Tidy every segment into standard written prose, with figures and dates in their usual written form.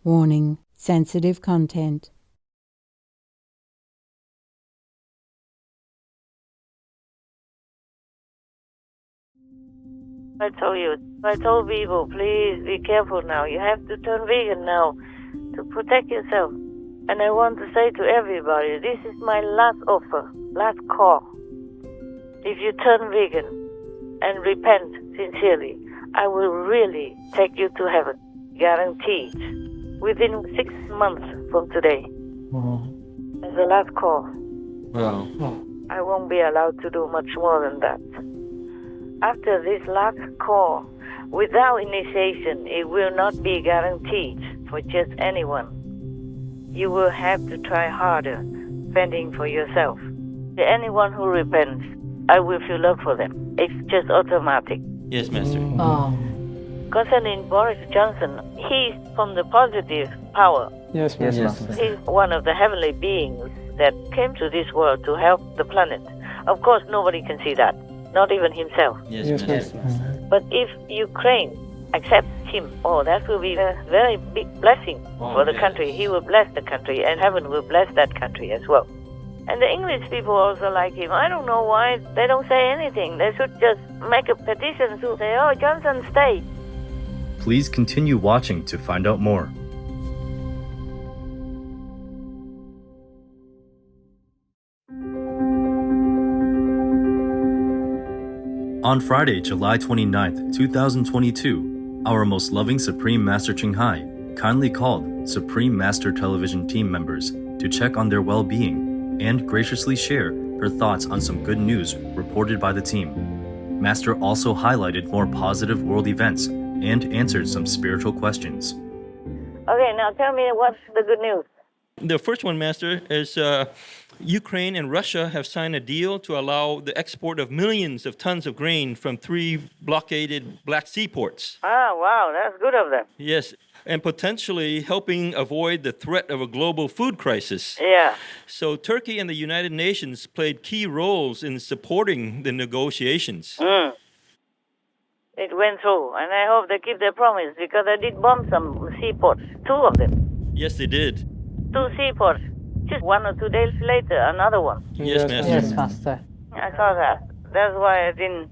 Warning: sensitive content. I told people, please be careful now. You have to turn vegan now to protect yourself. And I want to say to everybody, this is my last offer, last call. If you turn vegan and repent sincerely, I will really take you to heaven, guaranteed, within 6 months from today. As a last call. Wow. I won't be allowed to do much more than that. After this last call, without initiation, it will not be guaranteed for just anyone. You will have to try harder, fending for yourself. Anyone who repents, I will feel love for them. It's just automatic. Yes, Master. Concerning Boris Johnson, he's from the positive power. Yes, Master. He's one of the heavenly beings that came to this world to help the planet. Of course, nobody can see that, not even himself. Yes, Master. But if Ukraine accepts him, that will be a very big blessing for the country. He will bless the country, and heaven will bless that country as well. And the English people also like him. I don't know why they don't say anything. They should just make a petition to say, Johnson, stay. Please continue watching to find out more. On Friday, July 29th, 2022, our most loving Supreme Master Ching Hai kindly called Supreme Master Television team members to check on their well-being and graciously share her thoughts on some good news reported by the team. Master also highlighted more positive world events and answered some spiritual questions. Okay, now tell me what's the good news. The first one, Master, is Ukraine and Russia have signed a deal to allow the export of millions of tons of grain from 3 blockaded Black Sea ports. Wow, that's good of them. Yes, and potentially helping avoid the threat of a global food crisis. Yeah. So Turkey and the United Nations played key roles in supporting the negotiations. It went through, and I hope they keep their promise, because they did bomb some seaports, 2 of them. Yes, they did. 2 seaports. Just 1 or 2 days later, another one. Yes, Master. Yes, Master. I saw that. That's why I didn't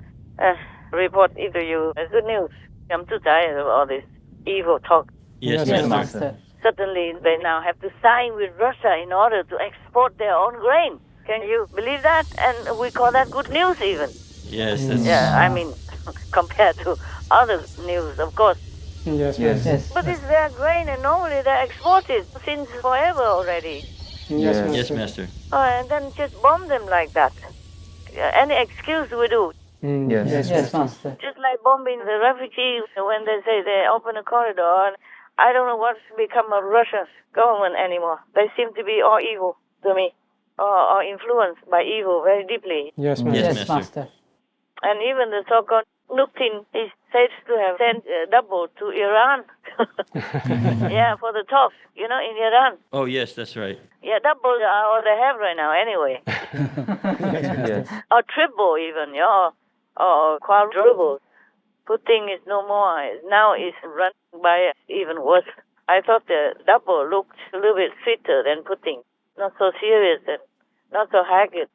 report it to you. It's good news. I'm too tired of all this evil talk. Yes, Yes, Master. Master. Certainly, they now have to sign with Russia in order to export their own grain. Can you believe that? And we call that good news even. Yes, that's... Yeah, I mean, compared to other news, of course. Yes, Master. But it's their grain, and normally they're exported since forever already. Yes, Master. Yes, Master. And then just bomb them like that. Any excuse we do. Yes, Master. Just like bombing the refugees when they say they open a corridor. And I don't know what's become of Russia's government anymore. They seem to be all evil to me, or influenced by evil very deeply. Yes, Master. Yes, Master. And even the so-called Putin is said to have sent double to Iran. Yeah, for the talks, in Iran. Oh, yes, that's right. Yeah, double all they have right now anyway. Or triple even, or quadruple. Putin is no more. Now it's run by even worse. I thought the double looked a little bit sweeter than Putin. Not so serious and not so haggard.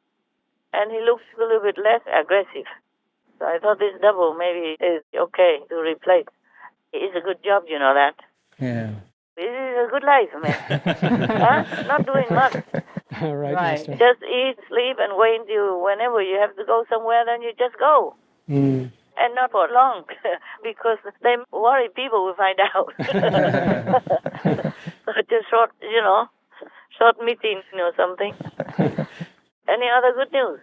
And he looks a little bit less aggressive. So I thought this double maybe is okay to replace. It's a good job, you know that. Yeah. This is a good life, man. Not doing much. Right, Master. Just eat, sleep, and wait until whenever you have to go somewhere, then you just go. And not for long, because they worry people will find out. So just short meeting or something. Any other good news?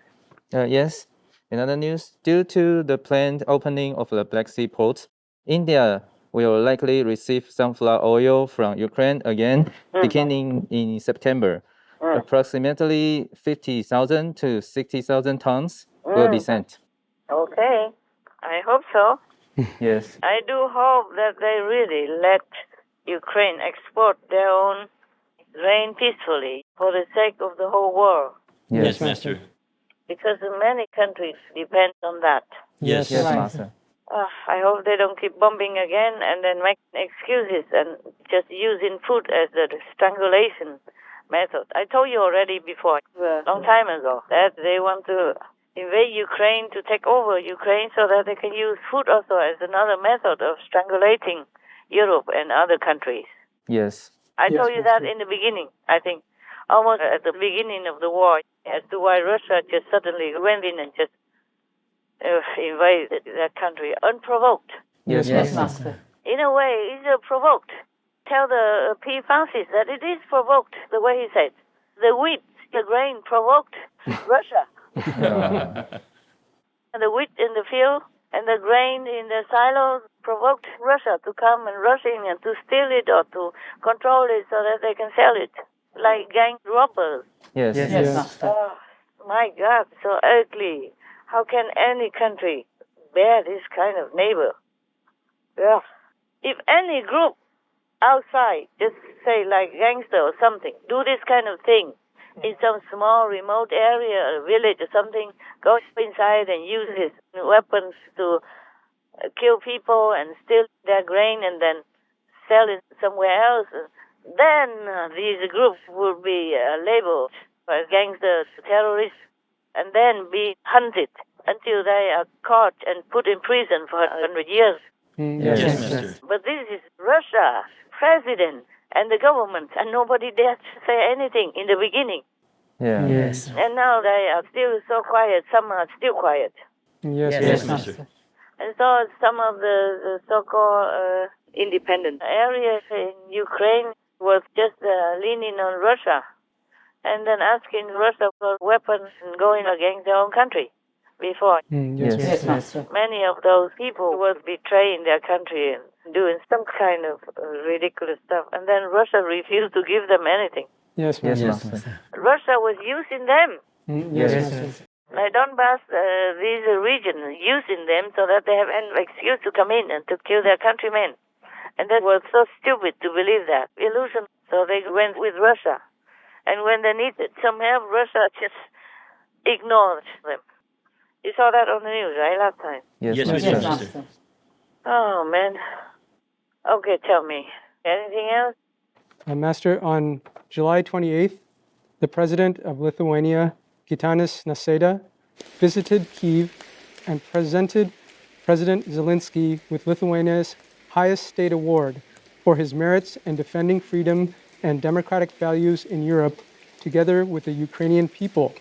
Yes. Another news, due to the planned opening of the Black Sea port, India will likely receive sunflower oil from Ukraine again, beginning in September. Approximately 50,000 to 60,000 tons will be sent. Okay. I hope so. Yes. I do hope that they really let Ukraine export their own grain peacefully for the sake of the whole world. Yes, Master. Because many countries depend on that. Yes. Yes, Master. I hope they don't keep bombing again and then make excuses and just using food as the strangulation method. I told you already before, a long time ago, that they want to invade Ukraine to take over Ukraine so that they can use food also as another method of strangulating Europe and other countries. Yes. I Yes, told you that Master. in the beginning, I think, almost at the beginning of the war, as to why Russia just suddenly went in and just invaded that country unprovoked. Yes, Yes, Master. In a way, it's provoked. Tell the P. Francis that it is provoked, the way he said. The wheat, the grain provoked Russia. And the wheat in the field and the grain in the silos provoked Russia to come and rush in and to steal it or to control it so that they can sell it, like gang robbers. Yes. Yes. Oh, my God, so ugly. How can any country bear this kind of neighbor? Yeah. If any group outside, just say like gangster or something, do this kind of thing in some small remote area, a village or something, go inside and use his weapons to kill people and steal their grain and then sell it somewhere else, then these groups will be labeled as gangster terrorists and then be hunted until they are caught and put in prison for 100 years. Yes, Yes, Master. Master. But this is Russia, president, and the government, and nobody dared to say anything in the beginning. Yeah. Yes. And now they are still so quiet. Some are still quiet. Yes, Yes, Master. Master. And so some of the so-called independent areas in Ukraine was just leaning on Russia and then asking Russia for weapons and going against their own country before. Yes, Yes. Master. Many of those people were betraying their country and doing some kind of ridiculous stuff. And then Russia refused to give them anything. Yes, Yes, Master. Master. Russia was using them. Yes, Yes. Master. Like Donbass, these regions, using them so that they have an excuse to come in and to kill their countrymen. And that was so stupid to believe that. Illusion. So they went with Russia. And when they needed some help, Russia just ignored them. You saw that on the news, right, last time? Yes, Yes, we Master. did, Master. Oh, man. Okay, tell me. Anything else? Master, on July 28th, the president of Lithuania, Gitanas Nausėda, visited Kyiv and presented President Zelensky with Lithuania's highest state award for his merits in defending freedom and democratic values in Europe, together with the Ukrainian people.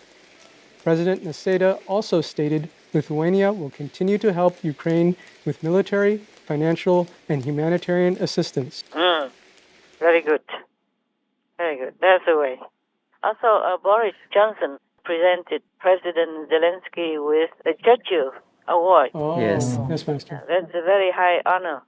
President Nausėda also stated Lithuania will continue to help Ukraine with military, financial, and humanitarian assistance. Very good. Very good. That's the way. Also, Boris Johnson presented President Zelensky with a Churchill Award. Oh, Yes. Yes, Master. That's a very high honor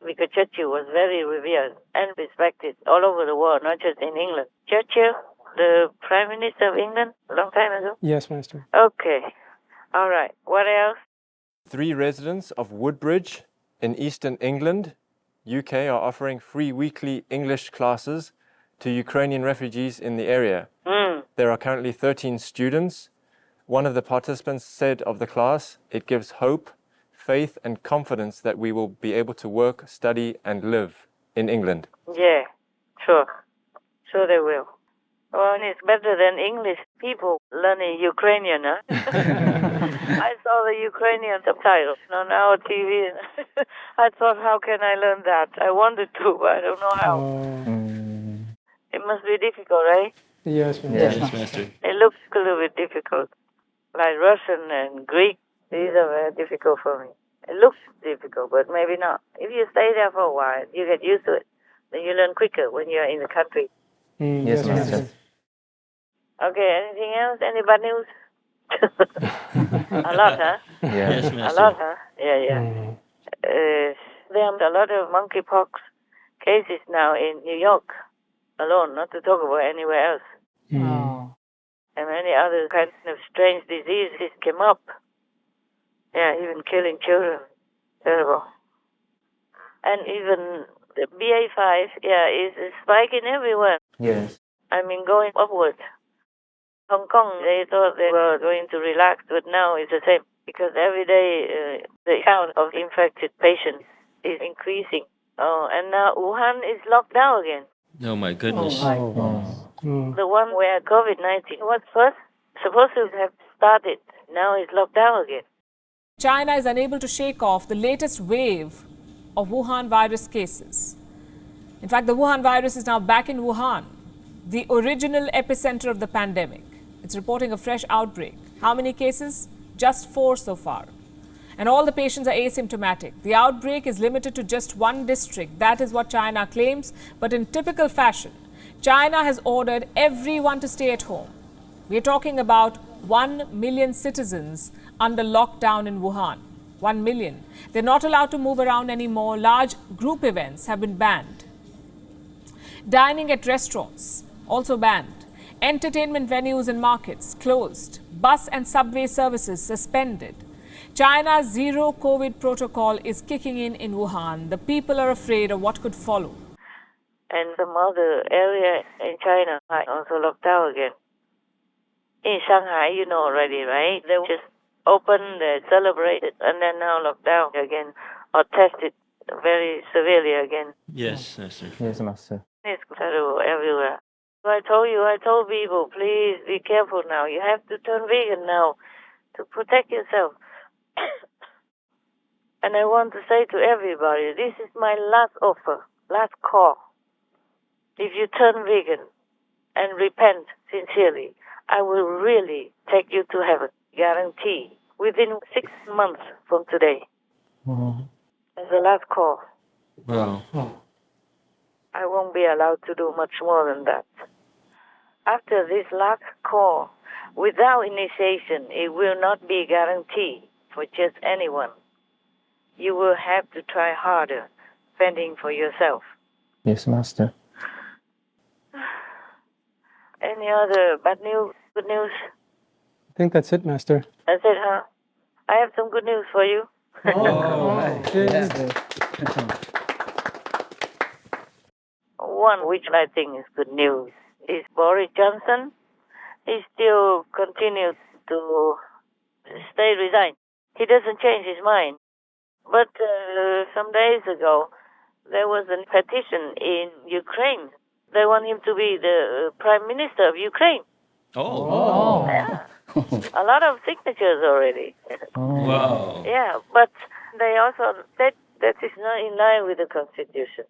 because Churchill was very revered and respected all over the world, not just in England. Churchill, the Prime Minister of England, a long time ago. Yes, Master. Okay. All right. What else? 3 residents of Woodbridge in eastern England, UK, are offering free weekly English classes to Ukrainian refugees in the area. There are currently 13 students. One of the participants said of the class, "It gives hope, faith, and confidence that we will be able to work, study, and live in England." Yeah, sure. Sure they will. Well, it's better than English people learning Ukrainian, huh? I saw the Ukrainian subtitles on our TV. I thought, how can I learn that? I wanted to, but I don't know how. It must be difficult, right? Yes, Master. Yes, Master. It looks a little bit difficult. Like Russian and Greek, these are very difficult for me. It looks difficult, but maybe not. If you stay there for a while, you get used to it. Then you learn quicker when you're in the country. Yes, Master. Okay, anything else? Any bad news? A lot, huh? Yeah. Yes, A Master. lot, huh? Yeah. There are a lot of monkeypox cases now in New York alone, not to talk about anywhere else. And many other kinds of strange diseases came up. Yeah, even killing children. Terrible. And even the BA5, is spiking everywhere. Yes. I mean, going upward. Hong Kong, they thought they were going to relax, but now it's the same. because every day the count of infected patients is increasing. Oh, and now Wuhan is locked down again. Oh my goodness. The one where COVID-19 was first supposed to have started, now it's locked down again. China is unable to shake off the latest wave of Wuhan virus cases. In fact, the Wuhan virus is now back in Wuhan, the original epicenter of the pandemic. It's reporting a fresh outbreak. How many cases? Just 4 so far. And all the patients are asymptomatic. The outbreak is limited to just one district. That is what China claims. But in typical fashion, China has ordered everyone to stay at home. We're talking about 1 million citizens under lockdown in Wuhan. 1 million. They're not allowed to move around anymore. Large group events have been banned. Dining at restaurants also banned. Entertainment venues and markets closed. Bus and subway services suspended. China's zero COVID protocol is kicking in Wuhan. The people are afraid of what could follow. And some other area in China are also locked down again. In Shanghai, you know already, right? They just opened, they celebrated, and then now locked down again, or tested very severely again. Yes, Master. Yes, Master. It's terrible everywhere. I told people, please be careful now. You have to turn vegan now to protect yourself. And I want to say to everybody, this is my last offer, last call. If you turn vegan and repent sincerely, I will really take you to heaven, guarantee, within 6 months from today. As the last call. Wow. I won't be allowed to do much more than that. After this last call, without initiation, it will not be guaranteed for just anyone. You will have to try harder, fending for yourself. Yes, Master. Any other bad news, good news? I think that's it, Master. That's it, huh? I have some good news for you. One which I think is good news is Boris Johnson. He still continues to stay resigned. He doesn't change his mind. But some days ago, there was a petition in Ukraine. They want him to be the Prime Minister of Ukraine. Oh. Yeah. A lot of signatures already. Wow. Yeah, but they also said that is not in line with the Constitution.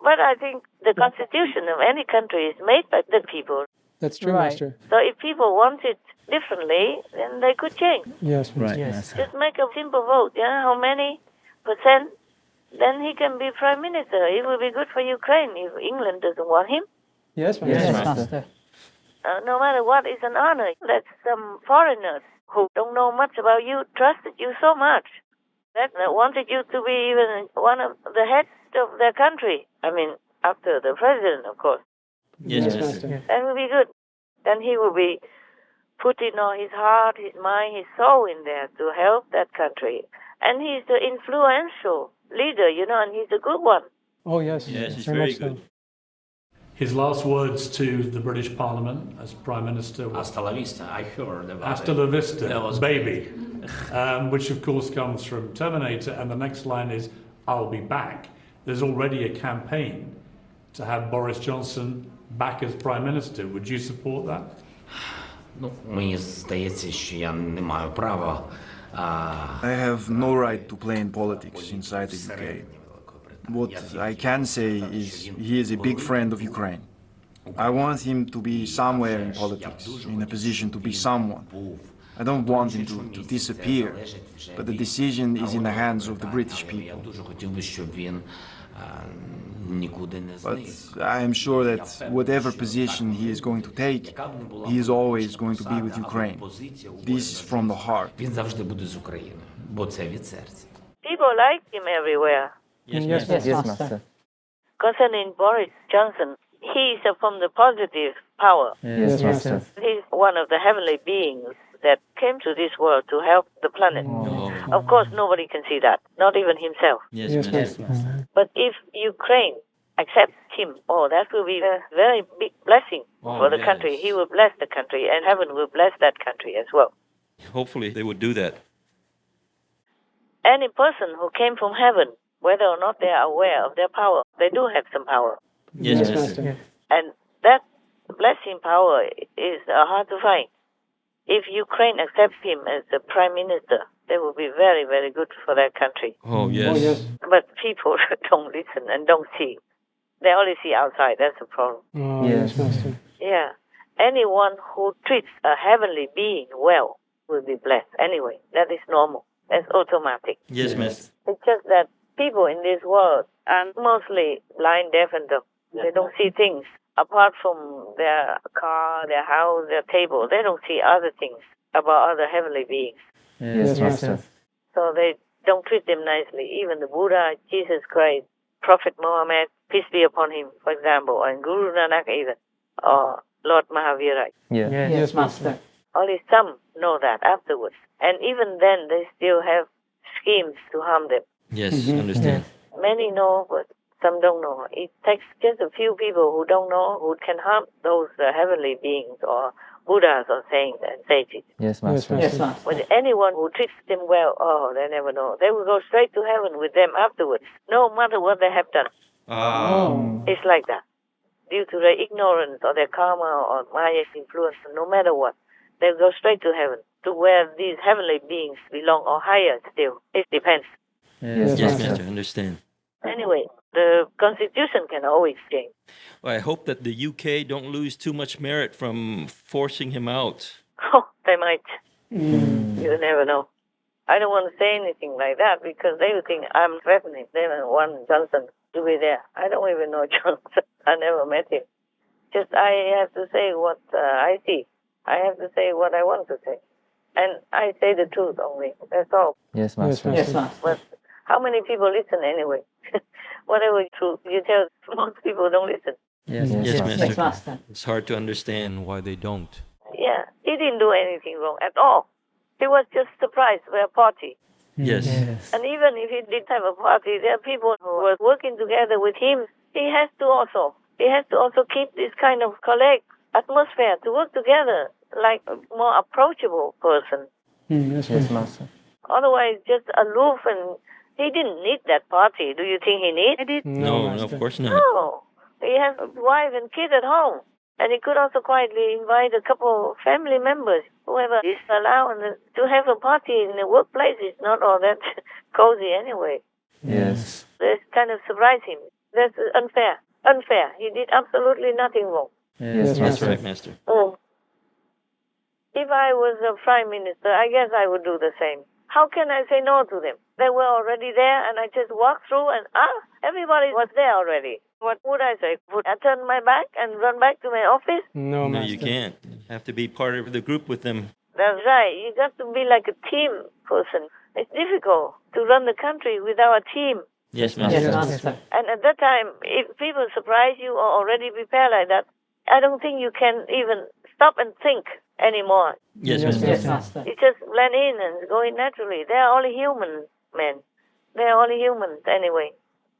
But I think the Constitution of any country is made by the people. That's true, Right. Master. So if people want it differently, then they could change. Yes, Master. Yes. Just make a simple vote, yeah, how many percent, then he can be Prime Minister. It will be good for Ukraine if England doesn't want him. Yes, Master. Yes, Yes, Master. Master. No matter what, it's an honor that some foreigners who don't know much about you trusted you so much that they wanted you to be even one of the heads of their country. I mean, after the president, of course. Yes, Yes, Master. Master. That will be good. Then he will be putting all his heart, his mind, his soul in there to help that country. And he's the influential leader, you know, and he's a good one. Oh, yes. Yes, he's very very much so. good. His last words to the British Parliament as Prime Minister was Hasta la vista, I heard about "Hasta it. la vista, That was baby," which of course comes from Terminator, and the next line is "I'll be back." There's already a campaign to have Boris Johnson back as Prime Minister. Would you support that? Ну, мені здається, що я не маю права I have no right to play in politics inside the UK. What I can say is he is a big friend of Ukraine. I want him to be somewhere in politics, in a position to be someone. I don't want him to disappear, but the decision is in the hands of the British Я people. дуже хотів би, щоб він нікуди не But зник. I am sure that whatever position he is going to take, he is always going to be with Ukraine. This is from the heart. Він завжди буде з Україною, бо це від серця. People like him everywhere. Yes, Yes, Master. Yes, Master. Master. Concerning Boris Johnson, he is from the positive power. Yes, Yes, Master. He's one of the heavenly beings that came to this world to help the planet. Oh. Of course, nobody can see that, not even himself. Yes, Yes, Master. Master. But if Ukraine accepts him, that will be a very big blessing for the yes. country. He will bless the country, and heaven will bless that country as well. Hopefully they would do that. any person who came from heaven, whether or not they are aware of their power, they do have some power. Yes, Yes, Master. Master. And that blessing power is hard to find. If Ukraine accepts him as the prime minister, that would be very, very good for that country. Oh, yes. Oh, yes. But people don't listen and don't see. They only see outside. That's the problem. Oh, Yes. yes, Master. Yeah. Anyone who treats a heavenly being well will be blessed. Anyway, that is normal. That's automatic. Yes, Master. It's just that people in this world are mostly blind, deaf, and dumb. They don't see things apart from their car, their house, their table. They don't see other things about other heavenly beings. Yes, Master. So they don't treat them nicely. Even the Buddha, Jesus Christ, Prophet Muhammad, peace be upon him, for example, and Guru Nanak even, or Lord Mahavira. Yeah. Yes, Master. Only some know that afterwards. And even then, they still have schemes to harm them. Yes, understand. Many know, but some don't know. It takes just a few people who don't know who can harm those heavenly beings or Buddhas or saints and sages. Yes, Yes, Master. Master. But anyone who treats them well, oh, they never know. They will go straight to heaven with them afterwards, no matter what they have done. Oh. It's like that. Due to their ignorance or their karma or Maya's influence, no matter what, they'll go straight to heaven, to where these heavenly beings belong, or higher still. It depends. Yes, Yes, Master. Master, understand. Anyway, the constitution can always change. Well, I hope that the UK don't lose too much merit from forcing him out. Oh, they might. You never know. I don't want to say anything like that because they will think I'm threatening them and want Johnson to be there. I don't even know Johnson. I never met him. Just I have to say what I see. I have to say what I want to say. And I say the truth only. That's all. Yes, Master. Yes, Master. But how many people listen anyway? Whatever truth you tell, most people don't listen. Yes, Yes, Master. Master. It's hard to understand why they don't. Yeah, he didn't do anything wrong at all. He was just surprised by a party. Yes. And even if he did have a party, there are people who were working together with him. He has to also keep this kind of collect atmosphere to work together like a more approachable person. Yes, Yes, Master. Master. Otherwise, just aloof, and he didn't need that party. Do you think he needed it? No, Master. of course not. No. He has a wife and kid at home. And he could also quietly invite a couple of family members, whoever is allowed to have a party in the workplace. Is not all that cozy anyway. Yes. That's kind of surprised him. That's unfair. Unfair. He did absolutely nothing wrong. Yes, That's Master. right, Master. If I was a prime minister, I guess I would do the same. How can I say no to them? They were already there, and I just walked through, and everybody was there already. What would I say? Would I turn my back and run back to my office? No, No, Master. you can't. You have to be part of the group with them. That's right. You got to be like a team person. It's difficult to run the country without a team. Yes, Master. Yes, Master. And at that time, if people surprise you or already prepare like that, I don't think you can even stop and think anymore. Yes, Yes, Master. Master. You just blend in and go in naturally. They are only human men. They are only humans anyway.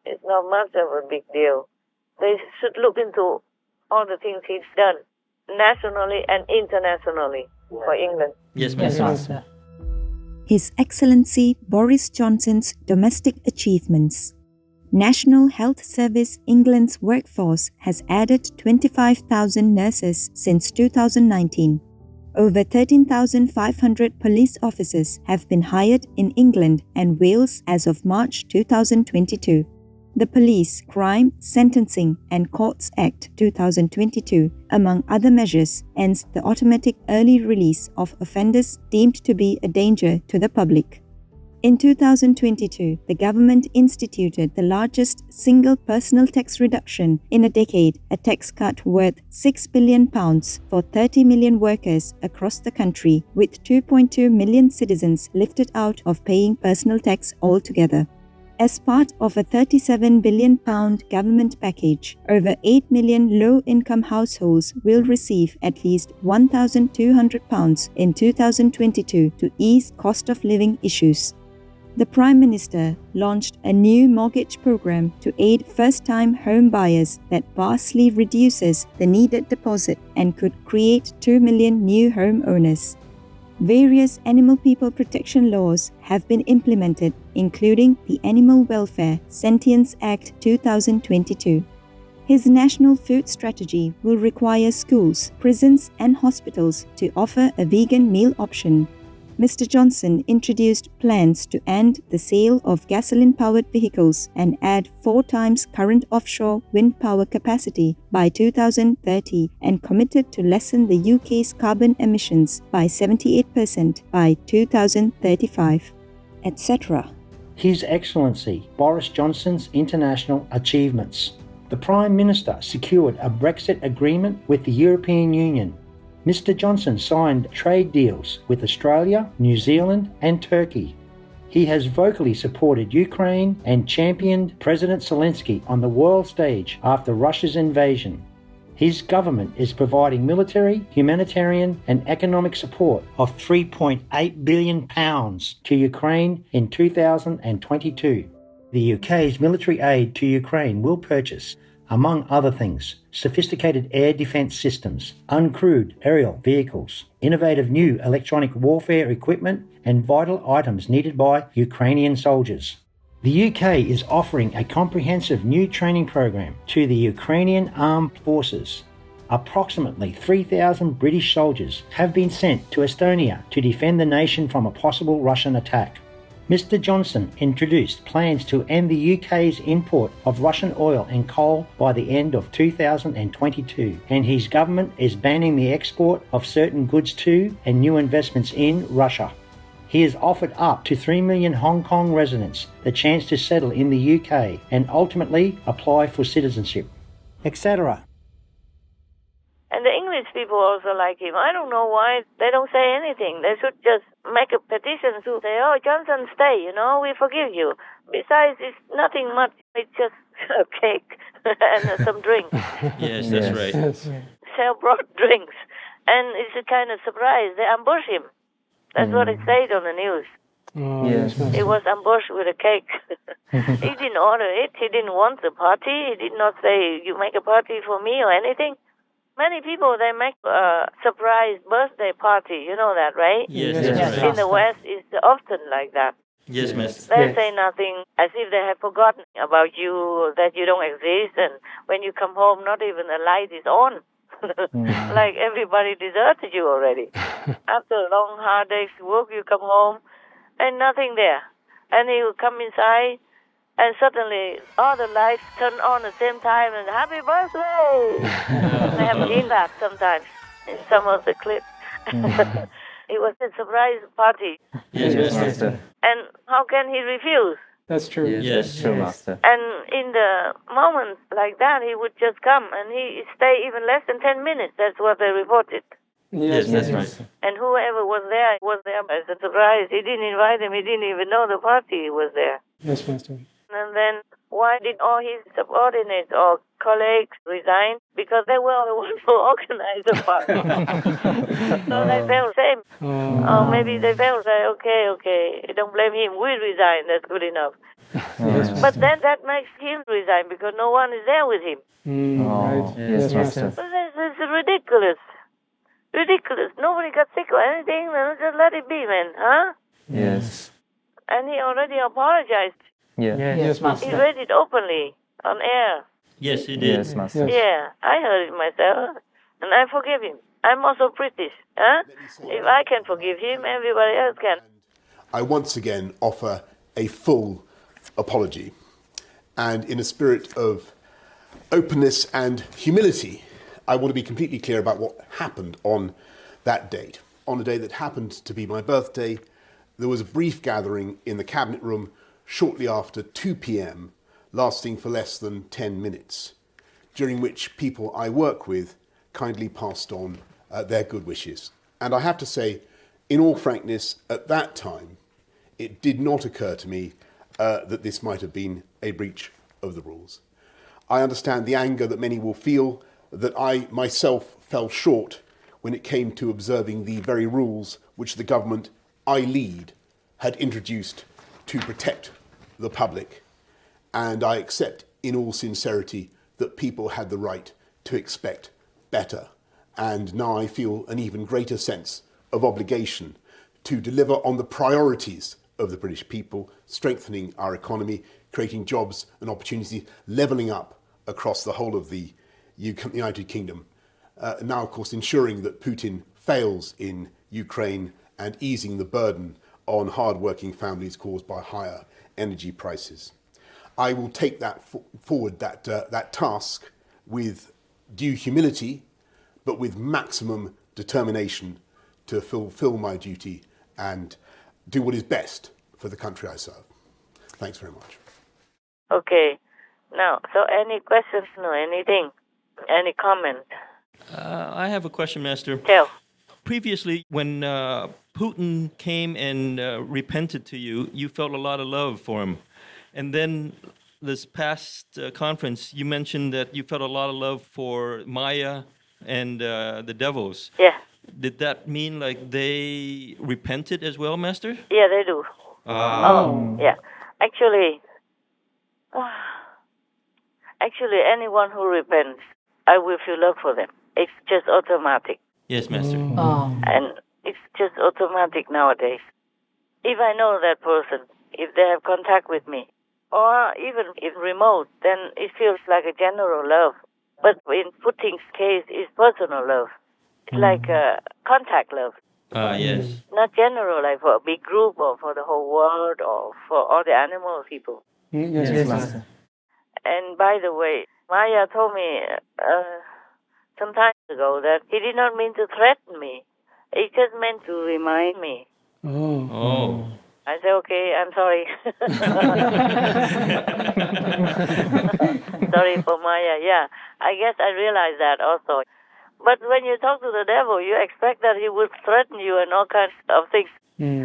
It's not much of a big deal. They should look into all the things he's done nationally and internationally for England. Yes, Yes, Master. Master. His Excellency Boris Johnson's domestic achievements. National Health Service England's workforce has added 25,000 nurses since 2019. Over 13,500 police officers have been hired in England and Wales as of March 2022. The Police, Crime, Sentencing and Courts Act 2022, among other measures, ends the automatic early release of offenders deemed to be a danger to the public. In 2022, the government instituted the largest single personal tax reduction in a decade, a tax cut worth £6 billion for 30 million workers across the country, with 2.2 million citizens lifted out of paying personal tax altogether. As part of a £37 billion government package, over 8 million low-income households will receive at least £1,200 in 2022 to ease cost of living issues. The Prime Minister launched a new mortgage program to aid first-time home buyers that vastly reduces the needed deposit and could create 2 million new home owners. Various animal people protection laws have been implemented, including the Animal Welfare Sentience Act 2022. His national food strategy will require schools, prisons, and hospitals to offer a vegan meal option. Mr. Johnson introduced plans to end the sale of gasoline-powered vehicles and add 4 times current offshore wind power capacity by 2030 and committed to lessen the UK's carbon emissions by 78% by 2035, etc. His Excellency Boris Johnson's international achievements. The Prime Minister secured a Brexit agreement with the European Union. Mr. Johnson signed trade deals with Australia, New Zealand, and Turkey. He has vocally supported Ukraine and championed President Zelensky on the world stage after Russia's invasion. His government is providing military, humanitarian, and economic support of £3.8 billion to Ukraine in 2022. The UK's military aid to Ukraine will purchase, among other things, sophisticated air defence systems, uncrewed aerial vehicles, innovative new electronic warfare equipment, and vital items needed by Ukrainian soldiers. The UK is offering a comprehensive new training program to the Ukrainian armed forces. Approximately 3,000 British soldiers have been sent to Estonia to defend the nation from a possible Russian attack. Mr. Johnson introduced plans to end the UK's import of Russian oil and coal by the end of 2022, and his government is banning the export of certain goods to and new investments in Russia. He has offered up to 3 million Hong Kong residents the chance to settle in the UK and ultimately apply for citizenship, etc. And the English people also like him. I don't know why they don't say anything. They should just make a petition to say, oh, Johnson, stay, we forgive you. Besides, it's nothing much. It's just a cake and some drinks. Yes, that's right. Yes. Sell brought drinks. And it's a kind of surprise. They ambush him. That's what it said on the news. Oh, Yes. It was ambushed with a cake. He didn't order it. He didn't want the party. He did not say, you make a party for me or anything. Many people, they make a surprise birthday party. You know that, right? Yes, Yes. that's In right. the West, it's often like that. Yes, miss. They say nothing as if they have forgotten about you, that you don't exist. And when you come home, not even a light is on. Like everybody deserted you already. After a long, hard day's work, you come home and nothing there. And you come inside and suddenly all the lights turn on at the same time and happy birthday! They have seen that sometimes in some of the clips. It was a surprise party. Yes, Yes, miss. Master. And how can he refuse? That's true. Yes. True, Master. And in the moments like that, he would just come and he stay even less than 10 minutes. That's what they reported. Yes, that's right. And whoever was there as a surprise. He didn't invite him. He didn't even know the party was there. Yes, Master. And then why did all his subordinates or colleagues resign? Because they were the ones who organized the party. So they felt same. Or maybe they felt say, okay, don't blame him. We resign. That's good enough. But then that makes him resign because no one is there with him. Right. Yes, Master. So this is ridiculous. Ridiculous. Nobody got sick or anything. Just let it be, man. Huh? Yes. And he already apologized. Yeah. Yes, He Master. read it openly on air. Yes, he did. Yes, Master. Yes. Yeah, I heard it myself. And I forgive him. I'm also British. Huh? If I can forgive him, everybody else can. I once again offer a full apology. And in a spirit of openness and humility, I want to be completely clear about what happened on that date. On a day that happened to be my birthday, there was a brief gathering in the cabinet room shortly after 2 p.m, lasting for less than 10 minutes, during which people I work with kindly passed on their good wishes. And I have to say, in all frankness, at that time, it did not occur to me that this might have been a breach of the rules. I understand the anger that many will feel that I myself fell short when it came to observing the very rules which the government I lead had introduced to protect the public. And I accept in all sincerity that people had the right to expect better. And now I feel an even greater sense of obligation to deliver on the priorities of the British people, strengthening our economy, creating jobs and opportunities, levelling up across the whole of the United Kingdom. And now, of course, ensuring that Putin fails in Ukraine and easing the burden on hard-working families caused by higher energy prices. I will take that forward, that task, with due humility, but with maximum determination to fulfil my duty and do what is best for the country I serve. Thanks very much. Okay. Now, so any questions? No, anything? Any comment? I have a question, Master. Tell. Previously, when Putin came and repented to you, you felt a lot of love for him. And then this past conference, you mentioned that you felt a lot of love for Maya and the devils. Yeah. Did that mean like they repented as well, Master? Yeah, they do. Yeah. Actually, anyone who repents, I will feel love for them. It's just automatic. Yes, Master. And it's just automatic nowadays. If I know that person, if they have contact with me, or even if remote, then it feels like a general love. But in Putin's case, it's personal love. It's like a contact love. Yes. Not general, like for a big group or for the whole world or for all the animal people. Yes, Master. And by the way, Maya told me some time ago that he did not mean to threaten me. He just meant to remind me. Oh. I said, okay, I'm sorry. Sorry for Maya. Yeah, I guess I realized that also. But when you talk to the devil, you expect that he would threaten you and all kinds of things.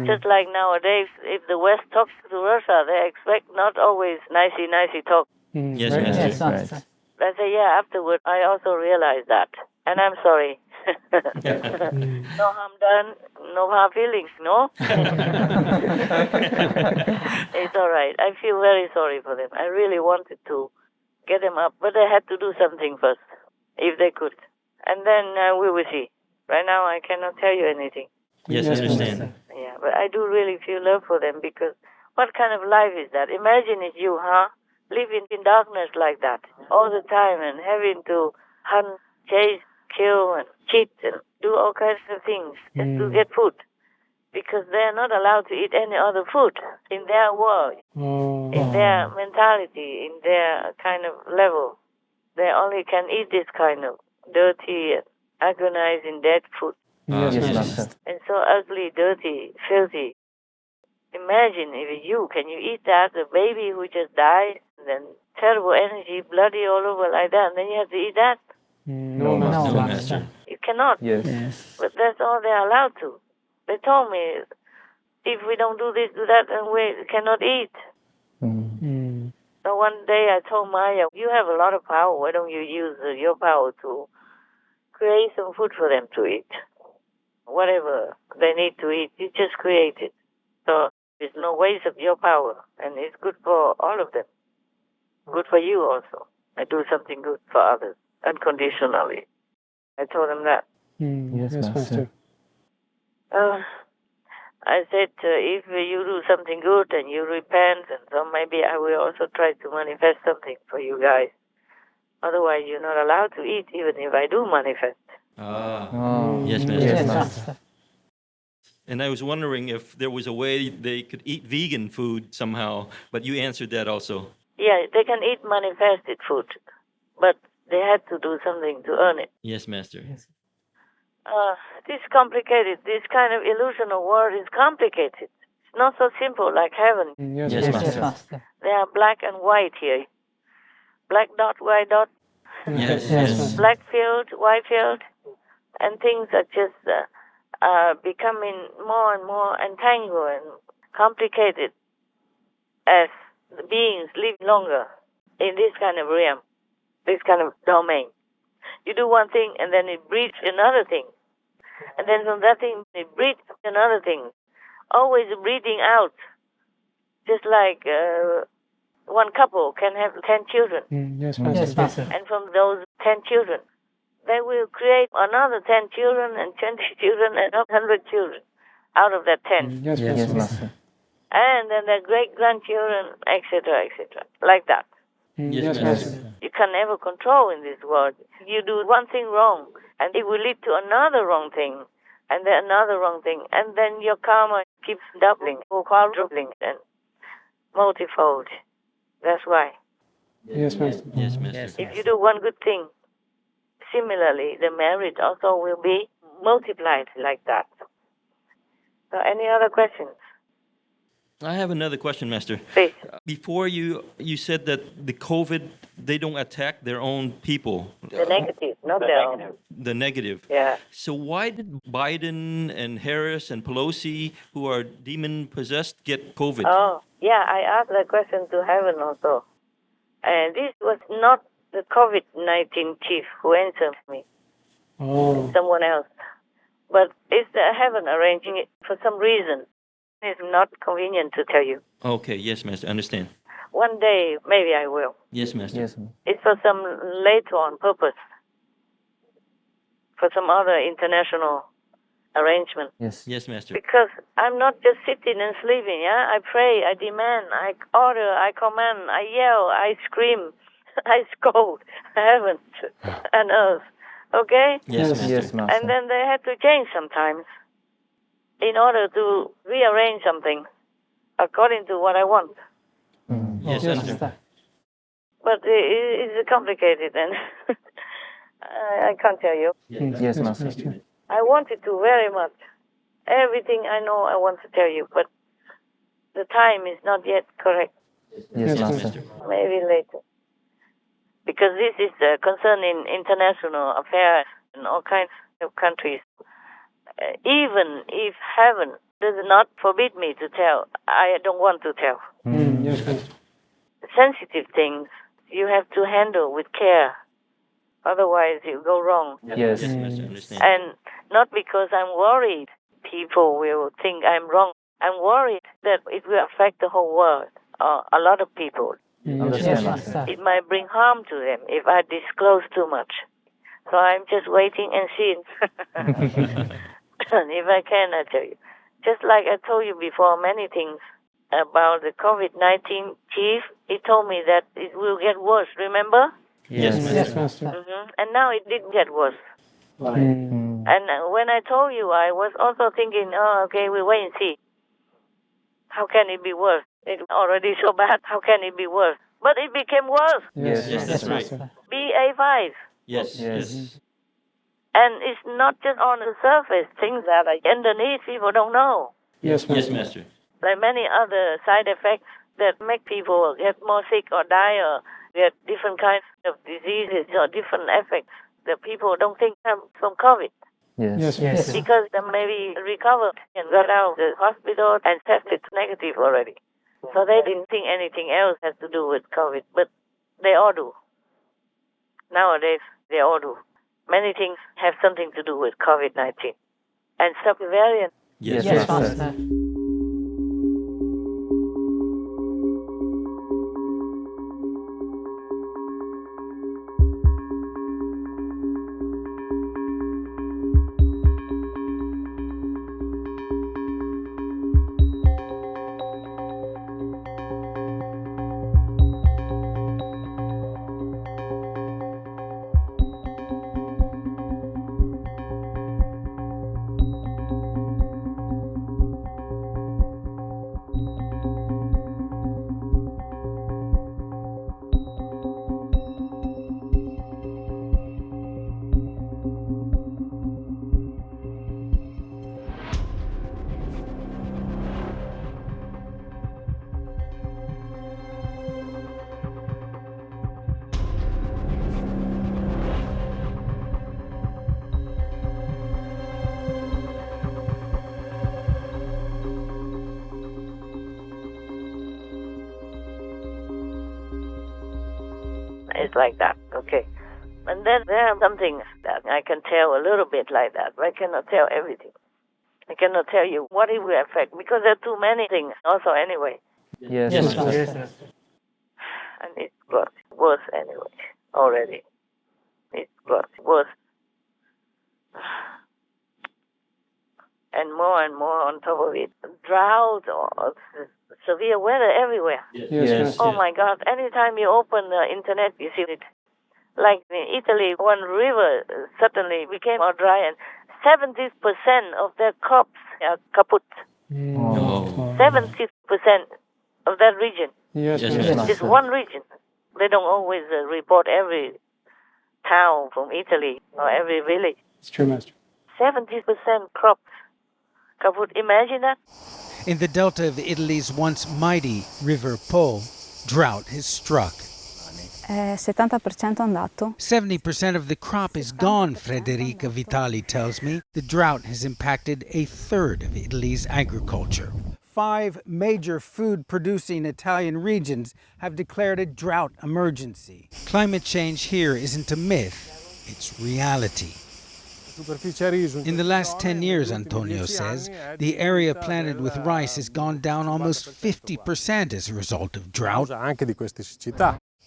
Just like nowadays, if the West talks to Russia, they expect not always nicey talk. Yes, Master. Yes, right. I say, yeah, afterward, I also realized that. And I'm sorry. No harm done, no hard feelings, no? It's all right. I feel very sorry for them. I really wanted to get them up, but they had to do something first, if they could. And then we will see. Right now, I cannot tell you anything. Yes, I understand. Yeah, but I do really feel love for them because what kind of life is that? Imagine if you, living in darkness like that all the time and having to hunt, chase, kill, and cheat and do all kinds of things just to get food because they're not allowed to eat any other food in their world, in their mentality, in their kind of level. They only can eat this kind of dirty, agonizing dead food. Yes, Master. And so ugly, dirty, filthy. Imagine if can you eat that, a baby who just died, then terrible energy, bloody all over like that, and then you have to eat that? No, Master. You cannot. Yes. But that's all they're allowed to. They told me, if we don't do this, do that, then we cannot eat. So one day I told Maya, you have a lot of power, why don't you use your power to create some food for them to eat? Whatever they need to eat, you just create it. So there's no waste of your power, and it's good for all of them. Good for you also. I do something good for others, unconditionally. I told them that. Yes, Master. I said, if you do something good and you repent, and so maybe I will also try to manifest something for you guys. Otherwise, you're not allowed to eat, even if I do manifest. Yes, Master. Yes, Master. And I was wondering if there was a way they could eat vegan food somehow, but you answered that also. Yeah, they can eat manifested food, but they had to do something to earn it. Yes, Master. This complicated, this kind of illusional world is complicated. It's not so simple like heaven. Yes, Master. They are black and white here. Black dot, white dot. Yes. Black field, white field. And things are just becoming more and more entangled and complicated as the beings live longer in this kind of realm, this kind of domain. You do one thing and then it breeds another thing. And then from that thing it breeds another thing. Always breeding out. Just like one couple can have 10 children. Yes, Master. And from those 10 children, they will create another 10 children and 20 children and 100 children out of that 10. Yes, Yes, Master. Master. And then their great-grandchildren, etc., etc., like that. Yes, Master. You can never control in this world. You do one thing wrong, and it will lead to another wrong thing, and then another wrong thing, and then your karma keeps doubling or quadrupling and multifold. That's why. Yes, Master. Yes, Master. If you do one good thing, similarly, the merit also will be multiplied like that. So, any other questions? I have another question, Master. Please. Before you said that the COVID, they don't attack their own people. The negative, not the own. The negative. Yeah. So why did Biden and Harris and Pelosi, who are demon possessed, get COVID? Oh, yeah, I asked that question to Heaven also. And this was not the COVID-19 chief who answered me. Oh. Someone else. But it's the Heaven arranging it for some reason. It's not convenient to tell you. Okay, yes, Master, understand. One day, maybe I will. Yes, Master. Yes. It's for some later on purpose. For some other international arrangement. Yes. Yes, Master. Because I'm not just sitting and sleeping, yeah? I pray, I demand, I order, I command, I yell, I scream, I scold heaven and earth. Okay? Yes, Master. Yes, Master. And then they had to change sometimes in order to rearrange something according to what I want. Yes, Master. But it's complicated and I can't tell you. Yes, Master. I wanted to very much. Everything I know I want to tell you, but the time is not yet correct. Yes, Master. Maybe later. Because this is concerning international affairs in all kinds of countries. Even if heaven does not forbid me to tell, I don't want to tell. Yes, Master. Sensitive things you have to handle with care. Otherwise, you go wrong. Yes. Yes, Master, understand. And not because I'm worried people will think I'm wrong. I'm worried that it will affect the whole world, a lot of people. Understand, Master. It might bring harm to them if I disclose too much. So I'm just waiting and seeing. If I can, I tell you. Just like I told you before, many things about the COVID-19 chief, he told me that it will get worse, remember? Yes, Master. Yes, Master. And now it didn't get worse. And when I told you, I was also thinking, oh, okay, we wait and see. How can it be worse? It's already so bad. How can it be worse? But it became worse. Yes, Yes, that's right. BA5. Yes, Yes. yes. And it's not just on the surface, things that are underneath people don't know. Yes, Yes, Master. Master. Like many other side effects that make people get more sick or die or get different kinds of diseases or different effects that people don't think come from COVID. Yes. Yes. Because they maybe recovered and got out of the hospital and tested negative already. So they didn't think anything else has to do with COVID, but they all do. Nowadays, they all do. Many things have something to do with COVID-19. And subvariant. Yes, Yes, Master. Master. It's like that, okay. And then there are some things that I can tell a little bit like that, but I cannot tell everything. I cannot tell you what it will affect, because there are too many things also anyway. Yes, Yes, Master. Master. And it got worse anyway, already. It got worse. And more and more on top of it. Drought or severe weather everywhere. Yes. Oh my God, anytime you open the internet, you see it. Like in Italy, one river suddenly became all dry and 70% of their crops are kaput. 70% of that region. Yes. It's one region. They don't always report every town from Italy or every village. It's true, Master. 70% crops kaput. Imagine that. In the delta of Italy's once mighty river Po, drought has struck. 70% andato. 70% of the crop is gone, Frederica Vitali tells me. The drought has impacted a third of Italy's agriculture. 5 major food-producing Italian regions have declared a drought emergency. Climate change here isn't a myth, it's reality. In the last 10 years, Antonio says, the area planted with rice has gone down almost 50% as a result of drought.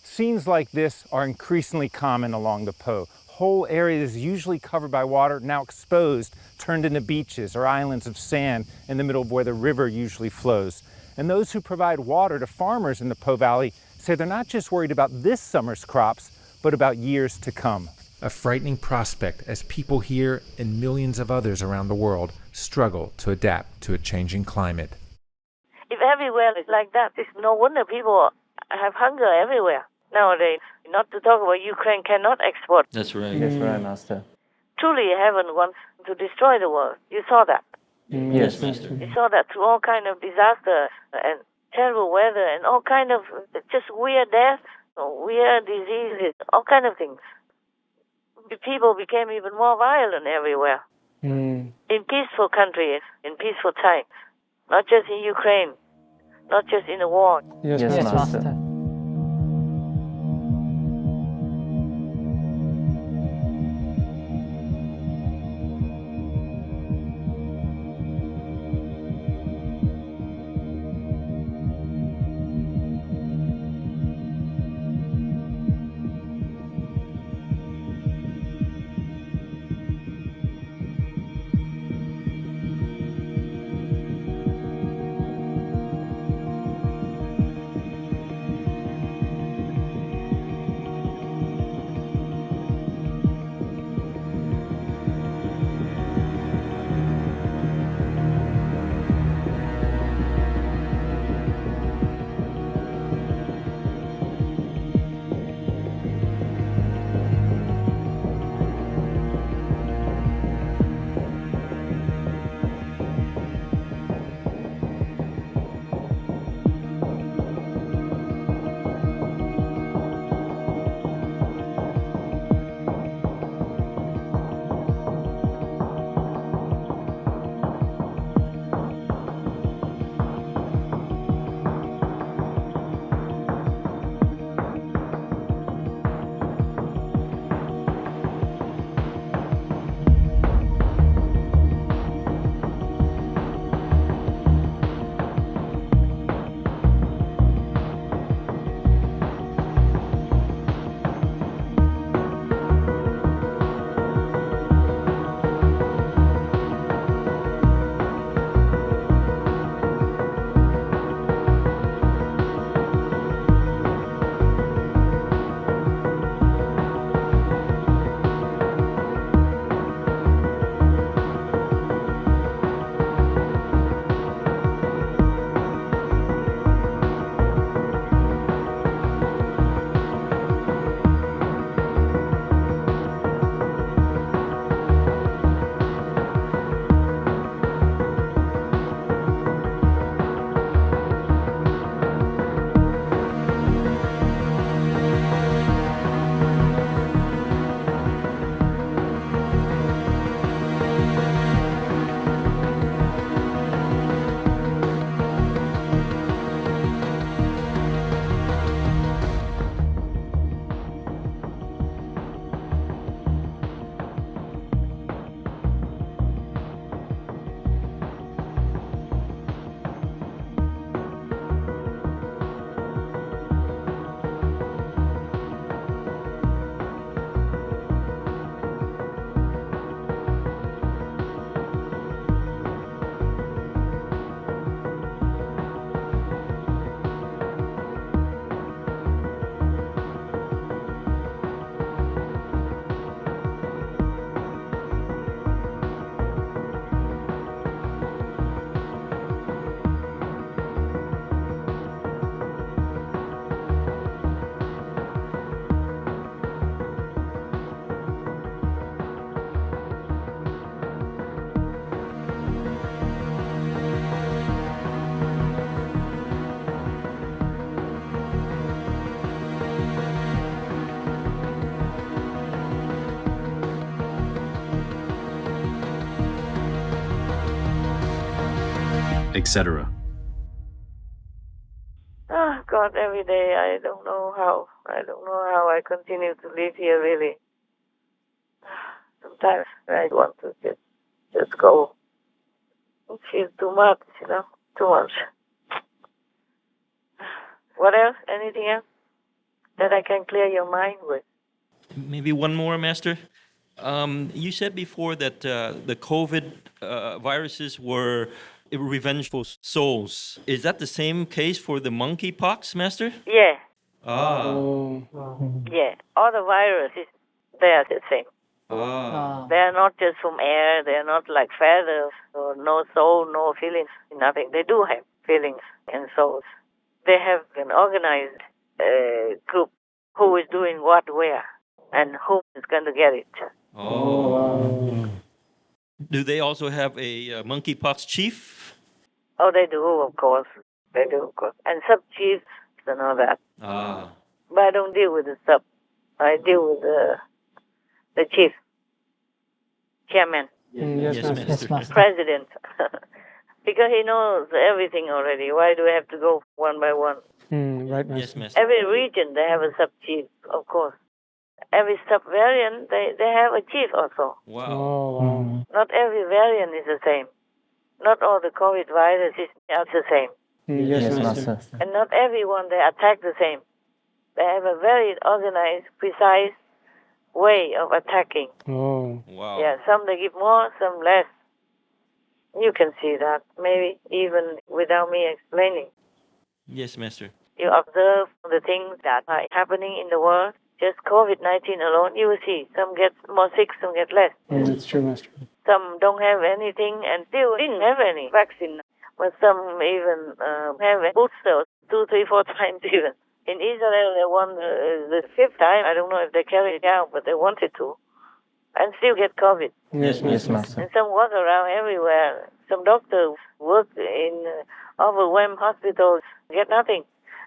Scenes like this are increasingly common along the Po. Whole areas usually covered by water, now exposed, turned into beaches or islands of sand in the middle of where the river usually flows. And those who provide water to farmers in the Po Valley say they're not just worried about this summer's crops, but about years to come. A frightening prospect as people here and millions of others around the world struggle to adapt to a changing climate. If everywhere is like that, it's no wonder people have hunger everywhere nowadays. Not to talk about Ukraine cannot export. That's right. That's right, Master. Truly, heaven wants to destroy the world. You saw that. Yes, Master. You saw that through all kind of disaster and terrible weather and all kind of just weird deaths, weird diseases, all kind of things. The people became even more violent everywhere. In peaceful countries, in peaceful times. Not just in Ukraine, not just in the war. Yes, Master. etc. Oh, God, every day I don't know how I continue to live here, really. Sometimes I want to just go. It feels too much, too much. What else? Anything else that I can clear your mind with? Maybe one more, Master. You said before that the COVID viruses were revengeful souls. Is that the same case for the monkeypox, Master? Yeah. Ah. Yeah. All the viruses, they are the same. Ah. They are not just from air. They are not like feathers or no soul, no feelings, nothing. They do have feelings and souls. They have an organized group who is doing what where and who is going to get it. Oh. Do they also have a monkeypox chief? Oh, they do, of course. They do, of course. And sub-chiefs and all that. Ah. But I don't deal with the sub. I deal with the chief, chairman, Yes, Master. president. Because he knows everything already. Why do we have to go one by one? Right, Master. Yes, Master. Every region, they have a sub-chief, of course. Every sub-variant, they have a chief also. Wow. Not every variant is the same. Not all the COVID viruses are the same. Yes, Master. And not everyone, they attack the same. They have a very organized, precise way of attacking. Oh. Wow. Yeah, some they give more, some less. You can see that, maybe even without me explaining. Yes, Master. You observe the things that are happening in the world. Just COVID-19 alone, you will see. Some get more sick, some get less. That's true, Master. Some don't have anything and still didn't have any vaccine. But some even have a booster 2, 3, 4 times even. In Israel, they won the 5th time. I don't know if they carried it out, but they wanted to. And still get COVID. Yes, Master. And some walk around everywhere. Some doctors work in overwhelmed hospitals, get nothing.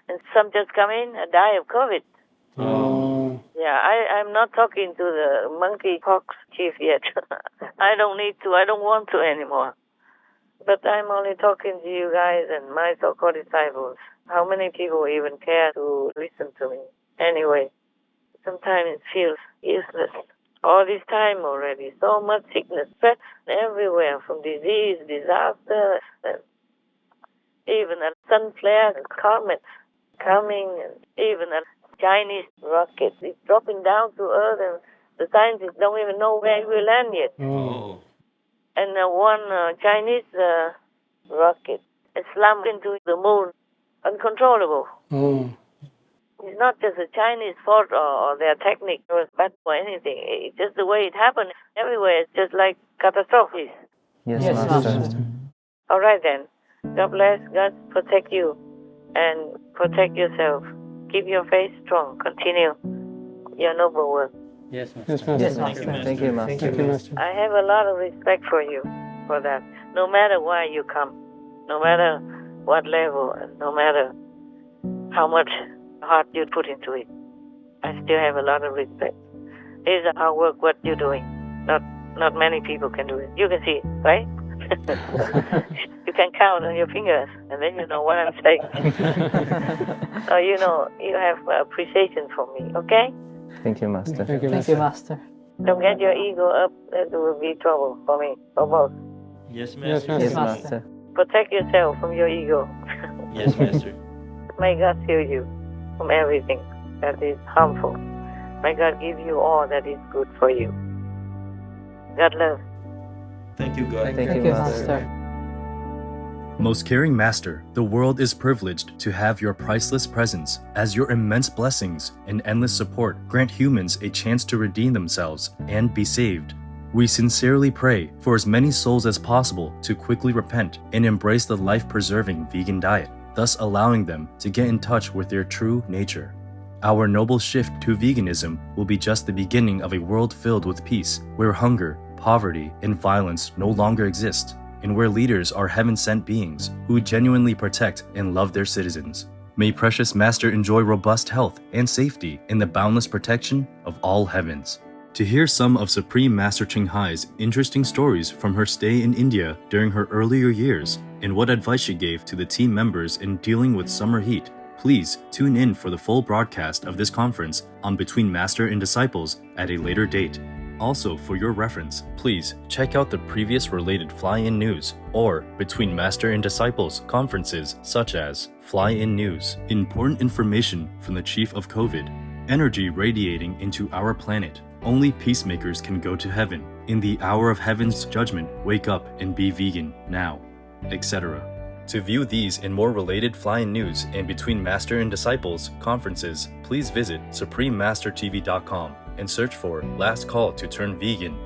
And some just come in and die of COVID. Oh. Yeah, I'm not talking to the monkeypox chief yet. I don't need to. I don't want to anymore. But I'm only talking to you guys and my so-called disciples. How many people even care to listen to me? Anyway, sometimes it feels useless. All this time already, so much sickness, threats everywhere, from disease, disaster, and even a sun flare, comets coming, and even a Chinese rocket is dropping down to Earth, and the scientists don't even know where it will land yet. Oh. And one Chinese rocket slammed into the moon, uncontrollable. Oh. It's not just a Chinese fault or their technique was bad or anything. It's just the way it happened everywhere. It's just like catastrophes. Yes, Master. All right then. God bless. God protect you and protect yourself. Keep your faith strong. Continue your noble work. Yes, Master. Yes, Master. Thank you, Master. Thank you, Master. I have a lot of respect for you for that. No matter why you come, no matter what level, and no matter how much heart you put into it, I still have a lot of respect. It's a hard work what you're doing. Not many people can do it. You can see it, right? You can count on your fingers, and then you know what I'm saying. So you know you have appreciation for me, okay? Thank you, Master. Thank you, Thank you, Master. Don't get your ego up. That will be trouble for me, for both. Yes, Yes, Master. Yes, Master. Master. Protect yourself from your ego. Yes, Master. May God shield you from everything that is harmful. May God give you all that is good for you. God love. Thank you, God. Thank Thank you, you, Master. Master. Most caring Master, the world is privileged to have your priceless presence, as your immense blessings and endless support grant humans a chance to redeem themselves and be saved. We sincerely pray for as many souls as possible to quickly repent and embrace the life-preserving vegan diet, thus allowing them to get in touch with their true nature. Our noble shift to veganism will be just the beginning of a world filled with peace, where hunger, poverty, and violence no longer exist, and where leaders are heaven-sent beings who genuinely protect and love their citizens. May precious Master enjoy robust health and safety in the boundless protection of all heavens. To hear some of Supreme Master Ching Hai's interesting stories from her stay in India during her earlier years and what advice she gave to the team members in dealing with summer heat, please tune in for the full broadcast of this conference on Between Master and Disciples at a later date. Also, for your reference, please check out the previous related fly-in news or Between Master and Disciples conferences such as Fly-in News, important information from the Chief of COVID, energy radiating into our planet, only peacemakers can go to heaven, in the hour of heaven's judgment, wake up and be vegan now, etc. To view these and more related fly-in news and Between Master and Disciples conferences, please visit suprememastertv.com and search for Last Call to Turn Vegan